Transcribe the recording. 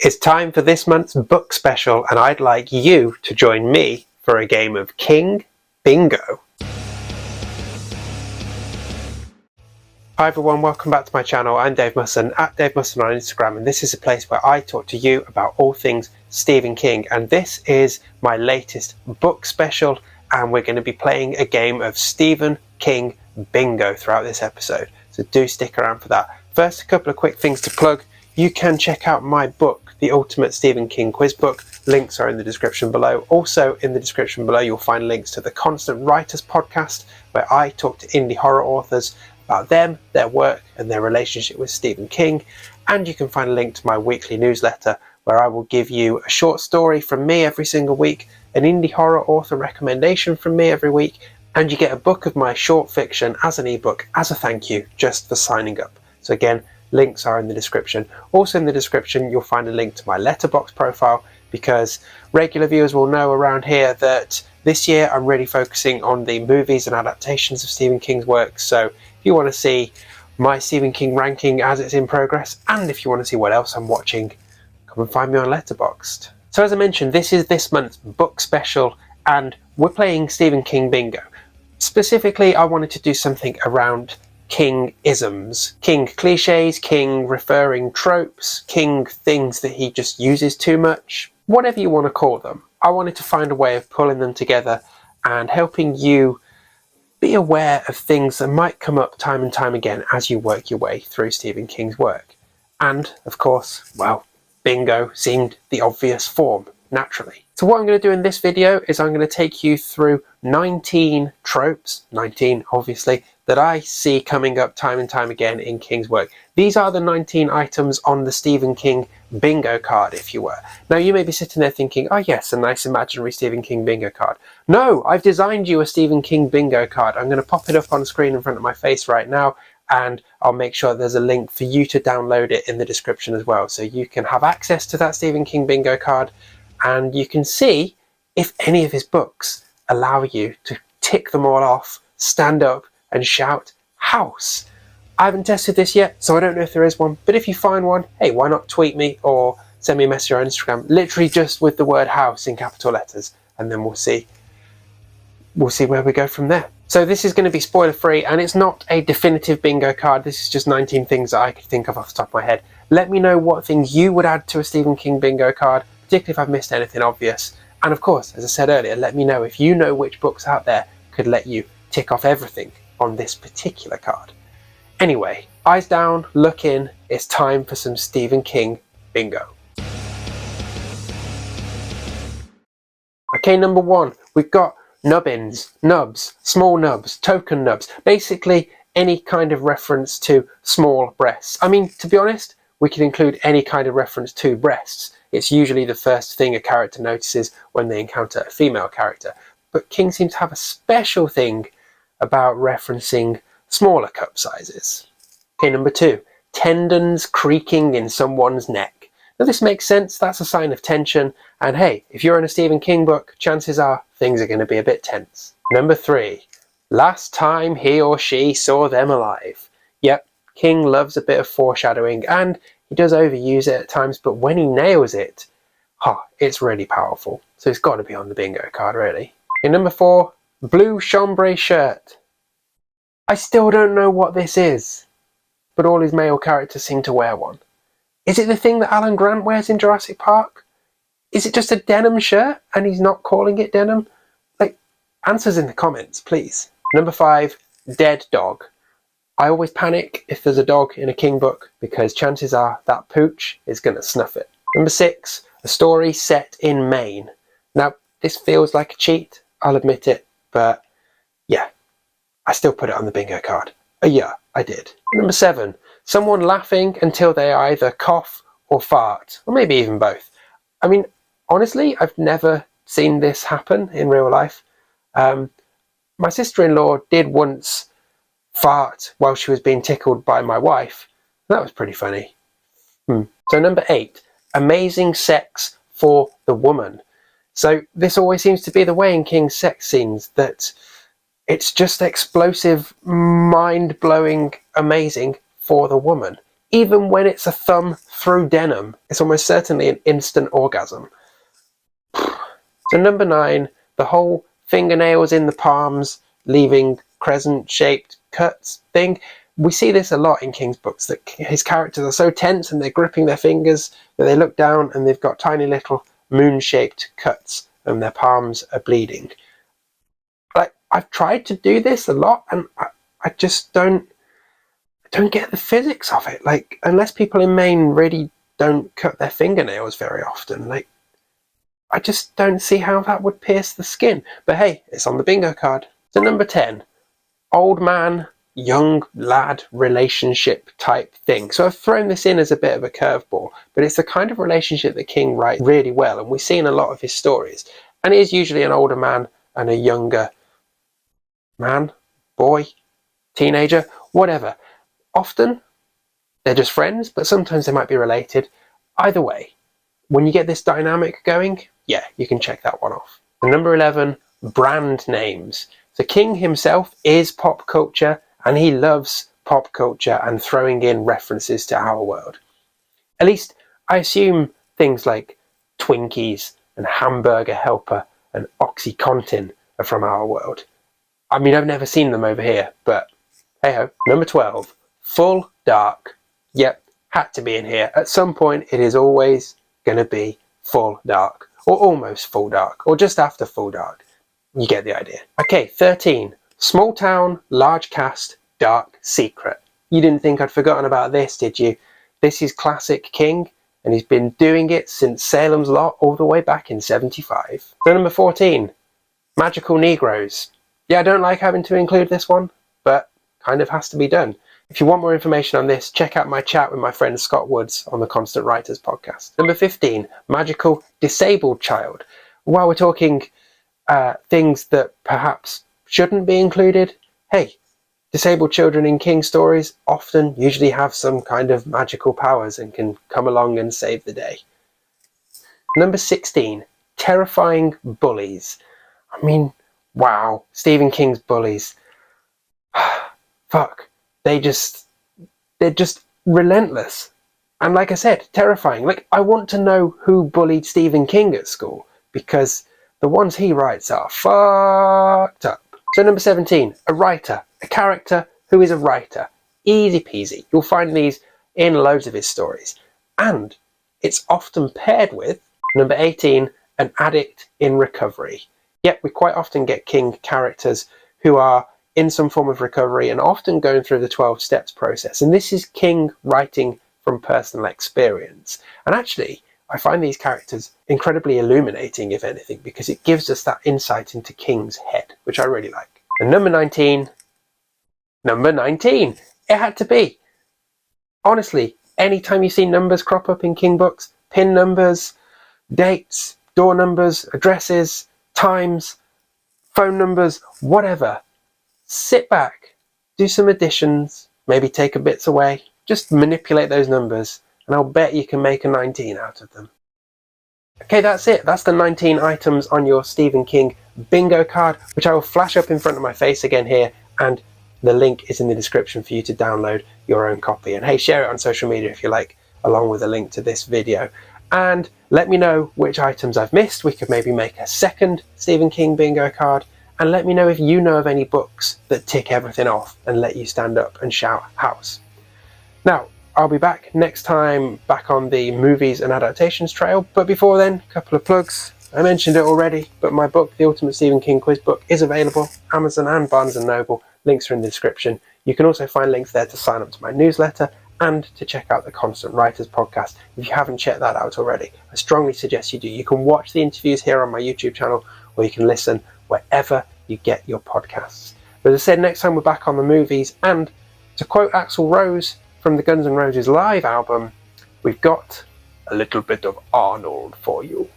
It's time for this month's book special, and I'd like you to join me for a game of King Bingo. Hi everyone, welcome back to my channel. I'm Dave Musson, at Dave Musson on Instagram, and this is a place where I talk to you about all things Stephen King. And this is my latest book special, and we're going to be playing a game of Stephen King Bingo throughout this episode. So do stick around for that. First, a couple of quick things to plug. You can check out my book, The Ultimate Stephen King Quiz Book. Links are in the description below. Also in the description below, you'll find links to the Constant Writers podcast, where I talk to indie horror authors about them, their work, and their relationship with Stephen King. And you can find a link to my weekly newsletter, where I will give you a short story from me every single week, an indie horror author recommendation from me every week, and you get a book of my short fiction as an ebook as a thank you just for signing up. So again, links are in the description. Also in the description, you'll find a link to my Letterboxd profile, because regular viewers will know around here that this year I'm really focusing on the movies and adaptations of Stephen King's works. So if you want to see my Stephen King ranking as it's in progress, and if you want to see what else I'm watching, come and find me on Letterboxd. So as I mentioned, this is this month's book special, and we're playing Stephen King Bingo. Specifically, I wanted to do something around King-isms, King cliches, King referring tropes, King things that he just uses too much, whatever you want to call them. I wanted to find a way of pulling them together and helping you be aware of things that might come up time and time again as you work your way through Stephen King's work. And, of course, well, bingo seemed the obvious form, naturally. So what I'm going to do in this video is I'm going to take you through 19 tropes, 19 obviously, that I see coming up time and time again in King's work. These are the 19 items on the Stephen King bingo card, if you were. Now you may be sitting there thinking, oh yes, a nice imaginary Stephen King bingo card. No, I've designed you a Stephen King bingo card. I'm going to pop it up on screen in front of my face right now, and I'll make sure there's a link for you to download it in the description as well, so you can have access to that Stephen King bingo card, and you can see if any of his books allow you to tick them all off, stand up and shout house. I haven't tested this yet, so I don't know if there is one, but if you find one, hey, why not tweet me or send me a message on Instagram, literally just with the word house in capital letters, and then we'll see where we go from there. So this is going to be spoiler free, and it's not a definitive bingo card. This is just 19 things that I could think of off the top of my head. Let me know what things you would add to a Stephen King bingo card, particularly if I've missed anything obvious. And of course, as I said earlier, let me know if you know which books out there could let you tick off everything on this particular card. Anyway, eyes down, look in, it's time for some Stephen King bingo. Okay, number one, we've got nubbins, nubs, small nubs, token nubs, basically any kind of reference to small breasts. I mean, to be honest, we can include any kind of reference to breasts. It's usually the first thing a character notices when they encounter a female character. But King seems to have a special thing about referencing smaller cup sizes. Okay, number two, tendons creaking in someone's neck. Now this makes sense, that's a sign of tension, and hey, if you're in a Stephen King book, chances are things are going to be a bit tense. Number three, last time he or she saw them alive. Yep, King loves a bit of foreshadowing, and he does overuse it at times, but when he nails it, it's really powerful. So it's got to be on the bingo card, really. In number four, blue chambray shirt. I still don't know what this is, but all his male characters seem to wear one. Is it the thing that Alan Grant wears in Jurassic Park? Is it just a denim shirt and he's not calling it denim? Like, answers in the comments, please. Number five, dead dog. I always panic if there's a dog in a King book, because chances are that pooch is going to snuff it. Number six, a story set in Maine. Now, this feels like a cheat, I'll admit it, but yeah, I still put it on the bingo card. Yeah, I did. Number seven, someone laughing until they either cough or fart, or maybe even both. I mean, honestly, I've never seen this happen in real life. My sister-in-law did once fart while she was being tickled by my wife. That was pretty funny. So number eight, amazing sex for the woman. So this always seems to be the way in King's sex scenes, that it's just explosive, mind-blowing, amazing for the woman. even when it's a thumb through denim, it's almost certainly an instant orgasm. So number 9, the whole fingernails in the palms, leaving crescent-shaped cuts thing. We see this a lot in King's books, that his characters are so tense and they're gripping their fingers that they look down and they've got tiny little moon-shaped cuts and their palms are bleeding. Like, I've tried to do this a lot and I just don't get the physics of it. Like, unless people in Maine really don't cut their fingernails very often, like, I just don't see how that would pierce the skin. But hey, it's on the bingo card. So number 10, old man, young lad relationship type thing. So I've thrown this in as a bit of a curveball, but it's the kind of relationship that King writes really well, and we see in a lot of his stories. And it is usually an older man and a younger man, boy, teenager, whatever. Often they're just friends, but sometimes they might be related. Either way, when you get this dynamic going, yeah, you can check that one off. And number 11, brand names. So King himself is pop culture, and he loves pop culture and throwing in references to our world. At least I assume things like Twinkies and Hamburger Helper and OxyContin are from our world. I mean, I've never seen them over here, but hey ho. Number 12, full dark. Yep, had to be in here. At some point, it is always going to be full dark, or almost full dark, or just after full dark. You get the idea. Okay, 13, small town, large cast, dark secret. You didn't think I'd forgotten about this, did you? This is classic King, and he's been doing it since Salem's Lot all the way back in 75. So number 14, magical Negroes. Yeah, I don't like having to include this one, but kind of has to be done. If you want more information on this, check out my chat with my friend Scott Woods on the Constant Writers podcast. Number 15, magical disabled child. While we're talking things that perhaps shouldn't be included, hey, disabled children in King stories often usually have some kind of magical powers and can come along and save the day. Number 16, terrifying bullies. I mean, wow, Stephen King's bullies. Fuck. They're just relentless. And like I said, terrifying. Like, I want to know who bullied Stephen King at school, because the ones he writes are fucked up. So number 17, a writer, a character who is a writer. Easy peasy. You'll find these in loads of his stories. And it's often paired with, number 18, an addict in recovery. Yet we quite often get King characters who are in some form of recovery and often going through the 12 steps process. And this is King writing from personal experience. And actually, I find these characters incredibly illuminating, if anything, because it gives us that insight into King's head, which I really like. And number 19, it had to be. Honestly, anytime you see numbers crop up in King books, pin numbers, dates, door numbers, addresses, times, phone numbers, whatever, sit back, do some additions, maybe take a bits away, just manipulate those numbers, and I'll bet you can make a 19 out of them. Okay, that's it. That's the 19 items on your Stephen King bingo card, which I will flash up in front of my face again here, and the link is in the description for you to download your own copy. And hey, share it on social media if you like, along with a link to this video. And let me know which items I've missed. We could maybe make a second Stephen King bingo card. And let me know if you know of any books that tick everything off and let you stand up and shout house. Now, I'll be back next time, back on the movies and adaptations trail. But before then, a couple of plugs. I mentioned it already, but my book, The Ultimate Stephen King Quiz Book, is available. Amazon and Barnes & Noble. Links are in the description. You can also find links there to sign up to my newsletter and to check out the Constant Writers podcast. If you haven't checked that out already, I strongly suggest you do. You can watch the interviews here on my YouTube channel, or you can listen wherever you get your podcasts. But as I said, next time we're back on the movies, and to quote Axl Rose from the Guns N' Roses live album, we've got a little bit of Arnold for you.